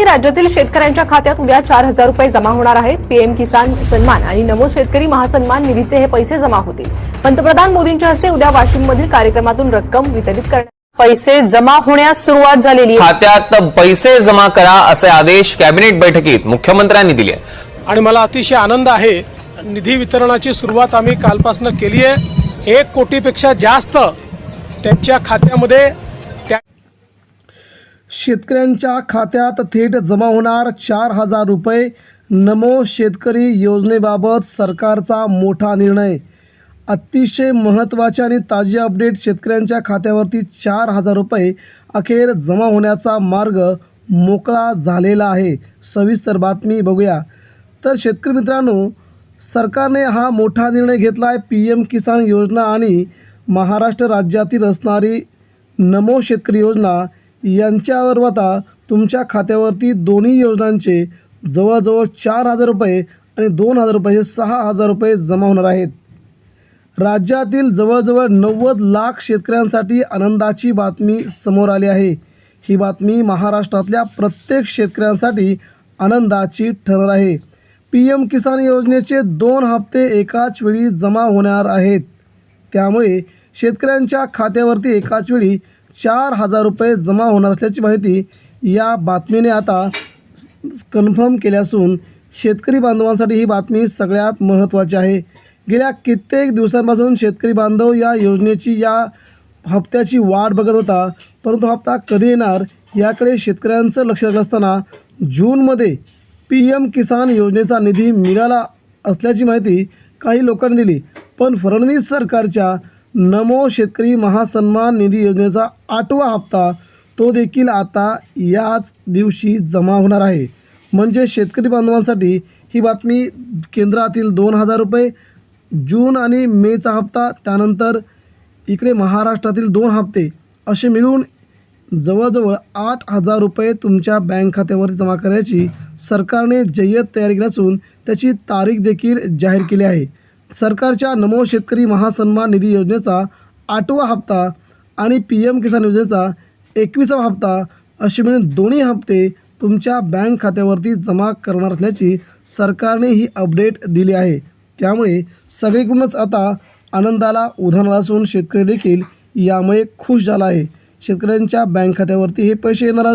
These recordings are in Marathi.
बातमी राज्यातील शेतकऱ्यांच्या खात्यात उद्या 4,000 रुपये जमा होणार आहेत। पीएम किसान सन्मान आणि नमो शेतकरी महासन्मान निधीचे हे पैसे जमा होतील। पंतप्रधान मोदींच्या हस्ते उद्या वाशिममधील कार्यक्रमातून रक्कम वितरित करण्यात पैसे जमा होण्यास सुरुवात झालेली आहे। खात्यात पैसे जमा करा असे आदेश कॅबिनेट बैठकीत मुख्यमंत्र्यांनी दिले आणि मला अतिशय आनंद आहे। निधी वितरणाची सुरुवात आम्ही कालपासून केली आहे। 1 कोटीपेक्षा जास्त त्यांच्या खात्यामध्ये शेतकऱ्यांच्या खात्यात थेट जमा होणार 4,000 रुपये। नमो शेतकरी योजनेबाबत सरकारचा मोठा निर्णय। अतिशय महत्त्वाचे आणि ताजी अपडेट। शेतकऱ्यांच्या खात्यावरती 4,000 रुपये अखेर जमा होण्याचा मार्ग मोकळा झालेला आहे। सविस्तर बातमी बघूया। तर शेतकरी मित्रांनो, सरकारने हा मोठा निर्णय घेतला आहे। पीएम किसान योजना आणि महाराष्ट्र राज्यातील असणारी नमो शेतकरी योजना यांच्यावर आता तुमच्या खात्यावरती दोन्ही योजनांचे जवळजवळ 4,000 रुपये आणि 2,000 रुपये 6,000 रुपये जमा होणार आहेत। राज्यातील जवळजवळ 90 लाख शेतकऱ्यांसाठी आनंदाची बातमी समोर आली आहे। ही बातमी महाराष्ट्रातल्या प्रत्येक शेतकऱ्यांसाठी आनंदाची ठरणार आहे। पीएम किसान योजनेचे 2 हप्ते एकाच वेळी जमा होणार आहेत। त्यामुळे शेतकऱ्यांच्या खात्यावरती एकाच वेळी 4,000 रुपये जमा होणार असल्याची माहिती या बातमीने आता कन्फर्म केली असून शेतकरी बांधवांसाठी ही बातमी सगळ्यात महत्त्वाची आहे। गेल्या कित्येक दिवसांपासून शेतकरी बांधव या योजनेची या हप्त्याची वाट बघत होता, परंतु हप्ता कधी येणार याकडे शेतकऱ्यांचं लक्ष लागलं असताना जूनमध्ये पीएम किसान योजनेचा निधी मिळाला असल्याची माहिती काही लोकांनी दिली। पण फडणवीस सरकारच्या नमो शेतकरी महासन्मान निधी योजनेचा 8वा हप्ता तो देखील आता याच दिवशी जमा होणार आहे। म्हणजे शेतकरी बांधवांसाठी ही बातमी केंद्रातील 2,000 रुपये जून आणि मेचा हप्ता, त्यानंतर इकडे महाराष्ट्रातील 2 हप्ते असे मिळून जवळजवळ 8,000 रुपये तुमच्या बँक खात्यावर जमा करायची सरकारने जय्यत तयारी केली असून त्याची तारीख देखील जाहीर केली आहे। सरकारच्या नमो शेतकरी महासन्मान निधी योजनेचा 8वा हप्ता आणि पीएम किसान योजनेचा 21वा हप्ता असे मिळून दोन्ही हप्ते तुमच्या बँक खात्यावरती जमा करणार असल्याची सरकारने ही अपडेट दिली आहे। त्यामुळे सगळीकडूनच आता आनंदाला उधाण असून शेतकरी देखील यामुळे खुश झाला आहे। शेतकऱ्यांच्या बँक खात्यावरती हे पैसे येणार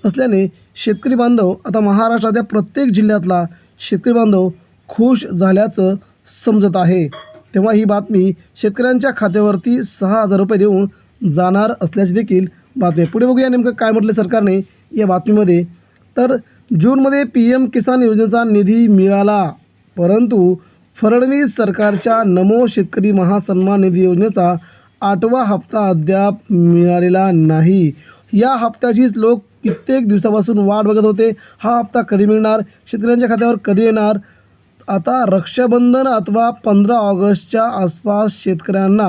असल्याने शेतकरी बांधव आता महाराष्ट्राच्या प्रत्येक जिल्ह्यातला शेतकरी बांधव खुश झाल्याचं समजत आहे। तेव्हा ही बातमी शेतकऱ्यांच्या खात्यावरती 6,000 रुपये देऊन जाणार असल्याची देखील बातमी। पुढे बघूया नेमकं काय म्हटले सरकारने या बातमीमध्ये। तर जूनमध्ये पीएम किसान योजनेचा निधी मिळाला, परंतु फडणवीस सरकारच्या नमो शेतकरी महासन्मान निधी योजनेचा 8वा हप्ता अद्याप मिळालेला नाही। या हप्त्याचीच लोक कित्येक दिवसापासून वाट बघत होते। हा हप्ता कधी मिळणार, शेतकऱ्यांच्या खात्यावर कधी येणार। आता रक्षाबंधन अथवा 15 ऑगस्टच्या आसपास शेतकऱ्यांना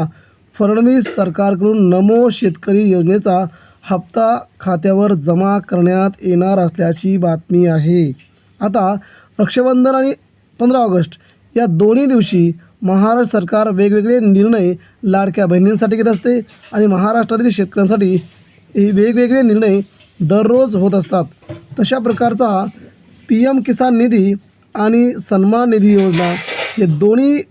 फडणवीस सरकारकडून नमो शेतकरी योजनेचा हप्ता खात्यावर जमा करण्यात येणार असल्याची बातमी आहे। आता रक्षाबंधन आणि 15 ऑगस्ट या दोन्ही दिवशी महाराष्ट्र सरकार वेगवेगळे निर्णय लाडक्या बहिणींसाठी घेत असते आणि महाराष्ट्रातील शेतकऱ्यांसाठी हे वेगवेगळे निर्णय दररोज होत असतात। तशा प्रकारचा पीएम किसान निधी आणि सन्मान निधी योजना हे दोन्ही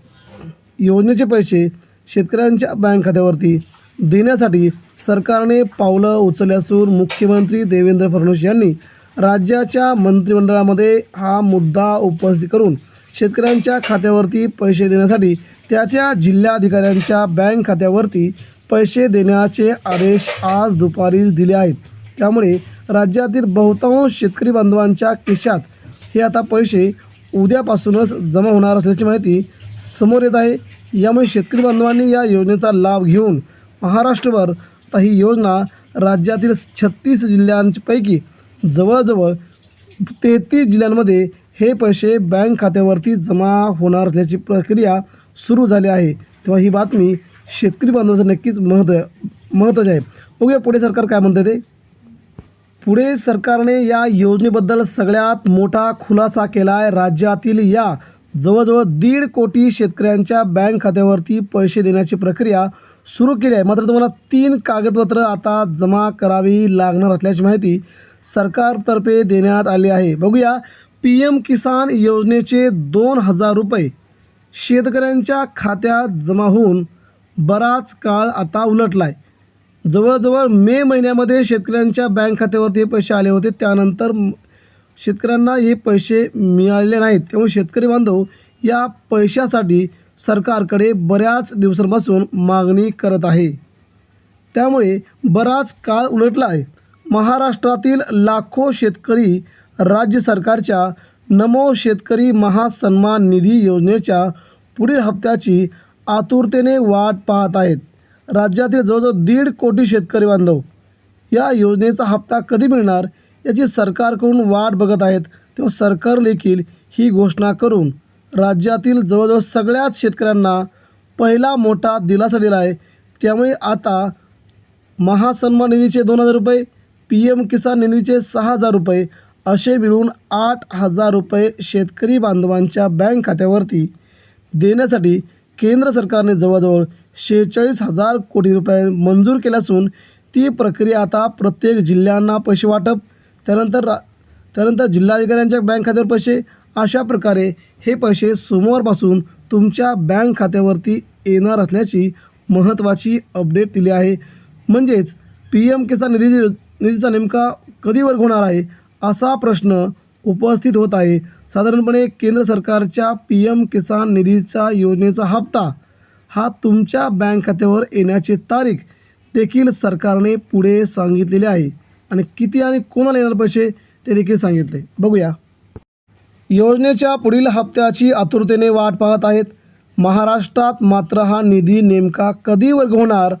योजनेचे पैसे शेतकऱ्यांच्या बँक खात्यावरती देण्यासाठी सरकारने पावलं उचलली असून मुख्यमंत्री देवेंद्र फडणवीस यांनी राज्याच्या मंत्रिमंडळामध्ये हा मुद्दा उपस्थित करून शेतकऱ्यांच्या खात्यावरती पैसे देण्यासाठी त्या जिल्हाधिकाऱ्यांच्या बँक खात्यावरती पैसे देण्याचे आदेश आज दुपारीच दिले आहेत। त्यामुळे राज्यातील बहुतांश शेतकरी बांधवांच्या खिशात हे आता पैसे उद्यापासूनच जमा होणार असल्याची माहिती समोर येत आहे। यामुळे शेतकरी बांधवांनी या योजनेचा लाभ घेऊन महाराष्ट्रभर आता ही योजना राज्यातील 36 जिल्ह्यांपैकी जवळजवळ 33 जिल्ह्यांमध्ये हे पैसे बँक खात्यावरती जमा होणार असल्याची प्रक्रिया सुरू झाली आहे। तेव्हा ही बातमी शेतकरी बांधवांचं नक्कीच महत्त्वाची आहे। बघूया पुढे सरकार काय म्हणते ते। पुढे सरकारने या योजनेबद्दल सगळ्यात मोठा खुलासा केला आहे। राज्यातील या जवळजवळ 1.5 कोटी शेतकऱ्यांच्या बँक खात्यावरती पैसे देण्याची प्रक्रिया सुरू केली आहे। मात्र तुम्हाला 3 कागदपत्र आता जमा करावी लागणार असल्याची माहिती सरकारतर्फे देण्यात आले आहे. बघूया, PM किसान योजनेचे 2,000 रुपये शेतकऱ्यांच्या खात्यात जमा होऊन बराच काळ आता उलटला आहे. जवळजवळ मे महिन्यामध्ये शेतकऱ्यांच्या बँक खात्यावरती हे पैसे आले होते. त्यानंतर शेतकऱ्यांना हे पैसे मिळालेले नाहीत. त्यामुळे शेतकरी बांधव या पैशासाठी सरकारकडे बऱ्याच दिवसांपासून मागणी करत आहे. त्यामुळे बराच काळ उलटला आहे. महाराष्ट्रातील लाखो शेतकरी राज्य सरकारच्या नमो शेतकरी महासन्मान निधी योजनेच्या पुढील हप्त्याची आतुरतेने वाट पाहत आहेत. राज्यातील जवळजवळ 1.5 कोटी शेतकरी बांधव या योजनेचा हप्ता कधी मिळणार याची सरकारकडून वाट बघत आहेत. तेव्हा सरकार देखील ही घोषणा करून राज्यातील जवळजवळ सगळ्याच शेतकऱ्यांना पहिला मोठा दिलासा दिला आहे. त्यामुळे आता महासन्मान निधीचे 2,000 रुपये, PM किसान निधीचे 6,000 रुपये असे मिळून 8,000 रुपये शेतकरी बांधवांच्या बँक खात्यावरती देण्यासाठी केंद्र सरकारने जवळजवळ 46,000 कोटी रुपये मंजूर केले असून ती प्रक्रिया आता प्रत्येक जिल्ह्यांना पैसे वाटप, त्यानंतर जिल्हाधिकाऱ्यांच्या बँक खात्यावर पैसे, अशा प्रकारे हे पैसे सोमवारपासून तुमच्या बँक खात्यावरती येणार असल्याची महत्त्वाची अपडेट दिली आहे. म्हणजेच PM किसान निधीचा नेमका कधी वर्ग होणार आहे असा प्रश्न उपस्थित होत आहे. साधारणपणे केंद्र सरकारच्या PM किसान निधीचा योजनेचा हप्ता हा तुमच्या बँक खात्यावर येण्याची तारीख देखील सरकारने पुढे सांगितलेली आहे आणि किती आणि कोणाला येणार पैसे ते देखील सांगितले. बघूया, योजनेच्या पुढील हप्त्याची आतुरतेने वाट पाहत आहेत. महाराष्ट्रात मात्र हा निधी नेमका कधी वर्ग होणार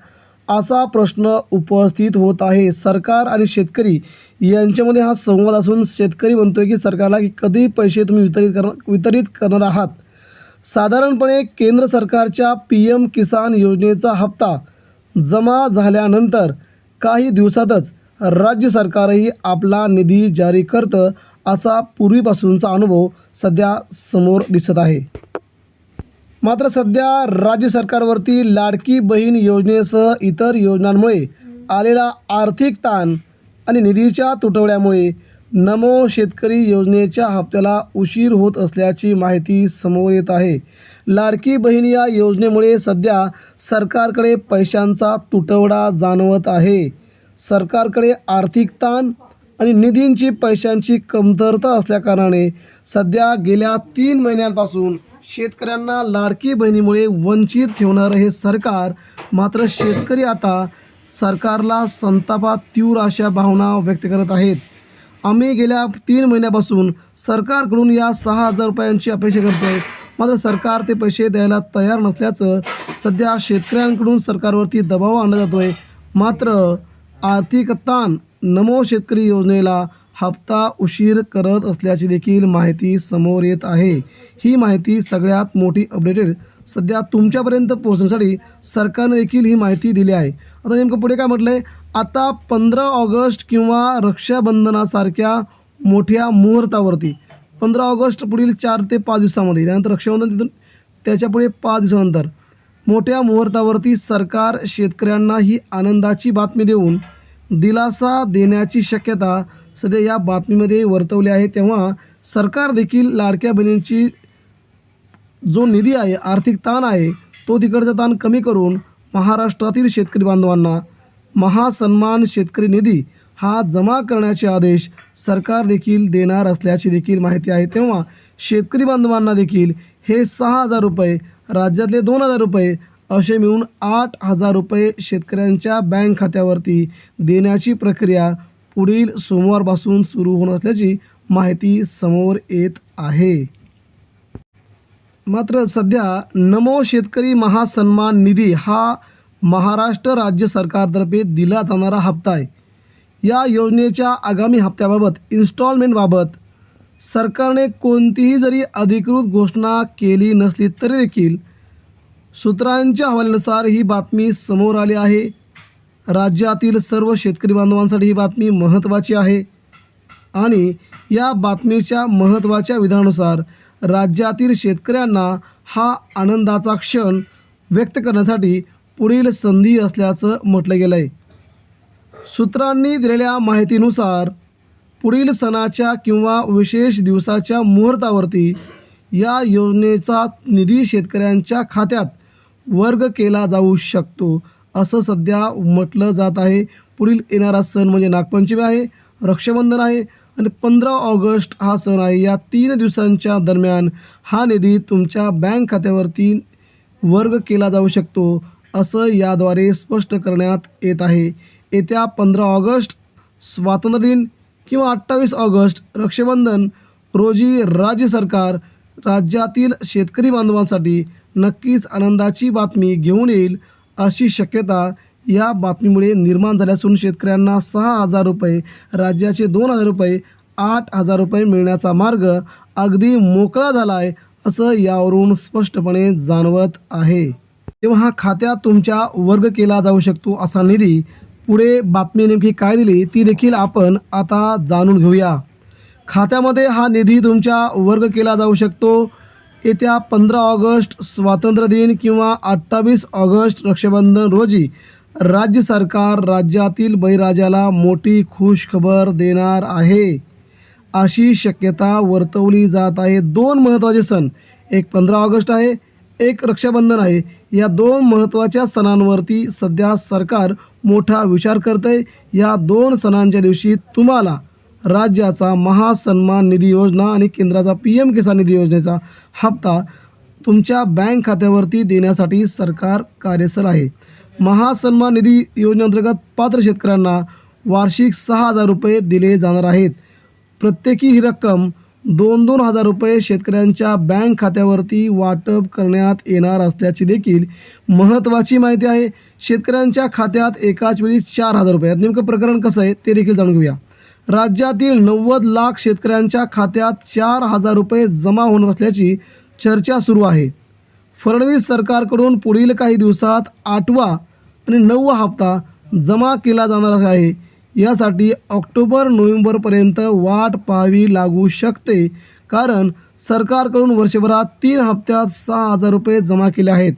असा प्रश्न उपस्थित होत आहे. सरकार आणि शेतकरी यांच्यामध्ये हा संवाद असून शेतकरी म्हणतोय की सरकारला की कधी पैसे तुम्ही वितरित करणार आहात. साधारणपणे केंद्र सरकारच्या PM किसान योजनेचा हप्ता जमा झाल्यानंतर काही दिवसातच राज्य सरकारही आपला निधी जारी करतं असा पूर्वीपासूनचा अनुभव सध्या समोर दिसत आहे. मात्र सध्या राज्य सरकारवरती लाडकी बहीण योजनेसह इतर योजनांमुळे आलेला आर्थिक ताण आणि निधीच्या तुटवड्यामुळे नमो शेतकरी योजनेच्या हप्त्याला उशीर होत असल्याची माहिती समोर येत आहे. लाडकी बहीण या योजनेमुळे सध्या सरकारकडे पैशांचा तुटवडा जाणवत आहे. सरकारकडे आर्थिक ताण आणि निधींची पैशांची कमतरता असल्याकारणाने सध्या गेल्या 3 महिन्यांपासून शेतकऱ्यांना लाडकी बहिणीमुळे वंचित ठेवणारं हे सरकार मात्र शेतकरी आता सरकारला संतापात तीव्र अशा भावना व्यक्त करत आहेत. आम्ही गेल्या 3 महिन्यापासून सरकारकडून या 6,000 रुपयांची अपेक्षा करतोय, मात्र सरकार ते पैसे द्यायला तयार नसल्याचं सध्या शेतकऱ्यांकडून सरकारवरती दबाव आणला जातोय. मात्र आर्थिक ताण नमो शेतकरी योजनेला हप्ता उशीर करत असल्याची देखील माहिती समोर येत आहे. ही माहिती सगळ्यात मोठी अपडेटेड सध्या तुमच्यापर्यंत पोहोचण्यासाठी सरकारने देखील ही माहिती दिली आहे. आता नेमकं पुढे काय म्हटलं आहे, आता 15 ऑगस्ट किंवा रक्षाबंधनासारख्या मोठ्या मुहूर्तावरती 15 ऑगस्ट पुढील 4 ते 5 दिवसामध्ये, त्यानंतर रक्षाबंधन तिथून त्याच्यापुढे 5 दिवसानंतर मोठ्या मुहूर्तावरती सरकार शेतकऱ्यांना ही आनंदाची बातमी देऊन दिलासा देण्याची शक्यता सध्या या बातमीमध्ये वर्तवली आहे. तेव्हा सरकार देखील लाडक्या बहिणींची जो निधी आहे, आर्थिक ताण आहे, तो तिकडचा ताण कमी करून महाराष्ट्रातील शेतकरी बांधवांना महासन्मान शेतकरी निधी हा जमा करण्याचे आदेश सरकार देखील देणार असल्याची देखील माहिती आहे. तेव्हा शेतकरी बांधवांना देखील हे 6,000 रुपये, राज्यातले 2,000 रुपये असे मिळून 8,000 रुपये शेतकऱ्यांच्या बँक खात्यावरती देण्याची प्रक्रिया पुढील सोमवारपासून सुरू होणार असल्याची माहिती समोर येत आहे. मात्र सध्या नमो शेतकरी महासन्मान निधी हा महाराष्ट्र राज्य सरकारतर्फे दिला जाणारा हप्ता आहे. या योजनेच्या आगामी हप्त्याबाबत इन्स्टॉलमेंटबाबत सरकारने कोणतीही जरी अधिकृत घोषणा केली नसली तरी देखील सूत्रांच्या हवाल्यानुसार ही बातमी समोर आली आहे. राज्यातील सर्व शेतकरी बांधवांसाठी ही बातमी महत्त्वाची आहे आणि या बातमीच्या महत्त्वाच्या विधानानुसार राज्यातील शेतकऱ्यांना हा आनंदाचा क्षण व्यक्त करण्यासाठी पुढील संधी असल्याचं म्हटलं गेलं आहे. सूत्रांनी दिलेल्या माहितीनुसार पुढील सणाच्या किंवा विशेष दिवसाच्या मुहूर्तावरती या योजनेचा निधी शेतकऱ्यांच्या खात्यात वर्ग केला जाऊ शकतो असं सध्या म्हटलं जात आहे. पुढील येणारा सण म्हणजे नागपंचमी आहे, रक्षाबंधन आहे आणि 15 ऑगस्ट हा सण आहे. या 3 दिवसांच्या दरम्यान हा निधी तुमच्या बँक खात्यावरती वर्ग केला जाऊ शकतो असं याद्वारे स्पष्ट करण्यात येत आहे. येत्या 15 ऑगस्ट स्वातंत्र्य दिन किंवा 28 ऑगस्ट रक्षाबंधन रोजी राज्य सरकार राज्यातील शेतकरी बांधवांसाठी नक्कीच आनंदाची बातमी घेऊन येईल अशी शक्यता या बातमीमुळे निर्माण झाली असून शेतकऱ्यांना 6,000 रुपये, राज्याचे 2,000 रुपये, 8,000 रुपये मिळण्याचा मार्ग अगदी मोकळा झाला आहे असं यावरून स्पष्टपणे जाणवत आहे. तेव्हा खात्यात तुमच्या वर्ग केला जाऊ शकतो असा निधी पुढे बातमी नेमकी काय दिली ती देखील आपण आता जाणून घेऊया. खात्यामध्ये हा निधी तुमच्या वर्ग केला जाऊ शकतो. येत्या 15 ऑगस्ट स्वातंत्र्य दिन किंवा 28 ऑगस्ट रक्षाबंधन रोजी राज्य सरकार राज्यातील बळीराजाला मोठी खुशखबर देणार आहे अशी शक्यता वर्तवली जात आहे. 2 महत्त्वाचे सण, एक 15 ऑगस्ट आहे, एक रक्षाबंधन आहे. या 2 महत्त्वाच्या सणांवरती सध्या सरकार मोठा विचार करत आहे. या 2 सणांच्या दिवशी तुम्हाला राज्याचा महासन्मान निधी योजना आणि केंद्राचा PM किसान निधी योजनेचा हप्ता तुमच्या बँक खात्यावरती देण्यासाठी सरकार कार्यस्थल आहे. महासन्मान निधी योजनेअंतर्गत पात्र शेतकऱ्यांना वार्षिक 6,000 रुपये दिले जाणार आहेत. प्रत्येकी ही रक्कम 2,000 रुपये शेतकऱ्यांच्या बँक खात्यावरती वाटप करण्यात येणार असल्याची देखील महत्त्वाची माहिती आहे. शेतकऱ्यांच्या खात्यात एकाच वेळी 4,000 रुपये. नेमकं प्रकरण कसं आहे ते देखील जाणून घेऊया. राज्यातील 90 लाख शेतकऱ्यांच्या खात्यात 4,000 रुपये जमा होणार असल्याची चर्चा सुरू आहे. फडणवीस सरकारकडून पुढील काही दिवसात 8वा आणि 9वा हप्ता जमा केला जाणार आहे. यासाठी ऑक्टोबर-नोव्हेंबरपर्यंत वाट पाहावी लागू शकते, कारण सरकारकडून वर्षभरात 3 हप्त्यात 6,000 रुपये जमा केले आहेत.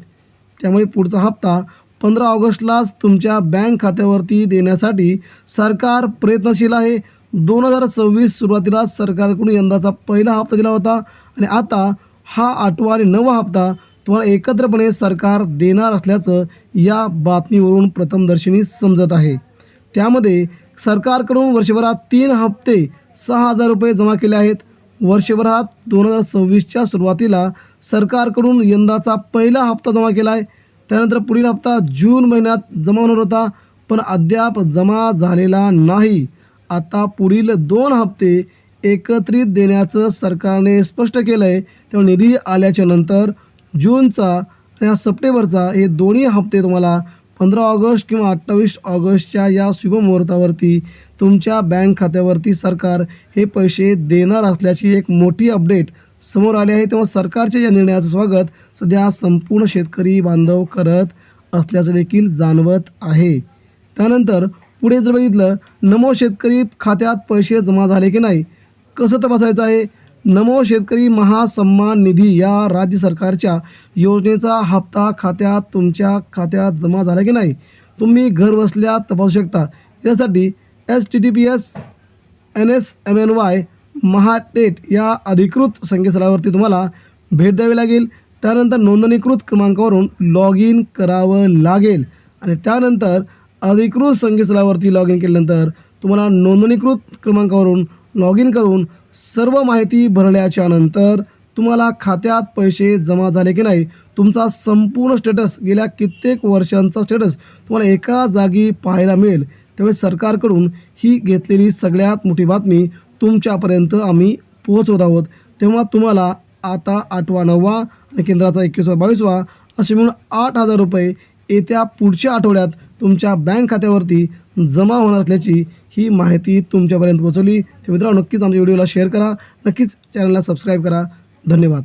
त्यामुळे पुढचा हप्ता 15 ऑगस्टलाच तुमच्या बँक खात्यावरती देण्यासाठी सरकार प्रयत्नशील आहे. 2026 सुरुवातीला सरकारकडून यंदाचा पहिला हप्ता दिला होता आणि आता हा 8वा आणि 9वा हप्ता तुम्हाला एकत्रपणे सरकार देणार असल्याचं या बातमीवरून प्रथमदर्शनी समजत आहे. त्यामध्ये सरकारकडून वर्षभरात 3 हप्ते 6,000 रुपये जमा केले आहेत. वर्षभरात 2026च्या सुरुवातीला सरकारकडून यंदाचा पहिला हप्ता जमा केला आहे. त्यानंतर पुढील हप्ता जून महिन्यात जमा होणार होता, पण अद्याप जमा झालेला नाही. आता पुढील 2 हप्ते एकत्रित देण्याचं सरकारने स्पष्ट केलं आहे. तेव्हा निधी आल्याच्या नंतर जूनचा आणि सप्टेंबरचा हे दोन्ही हप्ते तुम्हाला 15 ऑगस्ट किंवा 28 ऑगस्टच्या या शुभमुहूर्तावरती तुमच्या बँक खात्यावरती सरकार हे पैसे देणार असल्याची एक मोठी अपडेट समोर आली आहे. तेव्हा सरकारच्या या निर्णयाचं स्वागत सध्या संपूर्ण शेतकरी बांधव करत असल्याचं देखील जाणवत आहे. त्यानंतर पुढे जर बघितलं, नमो शेतकरी खात्यात पैसे जमा झाले की नाही कसं तपासायचं आहे. नमो शेतकरी महासन्मान निधी या राज्य सरकारच्या योजनेचा हप्ता खात्यात तुमच्या खात्यात जमा झाला की नाही तुम्ही घरबसल्या तपासू शकता. यासाठी https://nsmny महाटेट या अधिकृत संकेतस्थळावरती तुम्हाला भेट द्यावी लागेल. त्यानंतर नोंदणीकृत क्रमांकावरून लॉग इन करावं लागेल आणि त्यानंतर अधिकृत संकेतस्थळावरती लॉग इन केल्यानंतर तुम्हाला नोंदणीकृत क्रमांकावरून लॉग इन करून सर्व माहिती भरल्याच्या नंतर तुम्हाला खात्यात पैसे जमा झाले की नाही तुमचा संपूर्ण स्टेटस, गेल्या कित्येक वर्षांचा स्टेटस तुम्हाला एका जागी पाहायला मिळेल. त्यामुळे सरकारकडून ही घेतलेली सगळ्यात मोठी बातमी तुमच्यापर्यंत आम्ही पोहोचवत आहोत. तेव्हा तुम्हाला आता 8वा 9वा आणि केंद्राचा 21वा 22वा असे मिळून 8,000 रुपये येत्या पुढच्या आठवड्यात तुमच्या बँक खात्यावरती जमा होणार असल्याची ही माहिती तुमच्यापर्यंत पोहोचवली. तर मित्रांनो, नक्कीच आमच्या व्हिडिओला शेअर करा, नक्कीच चॅनलला सबस्क्राईब करा. धन्यवाद.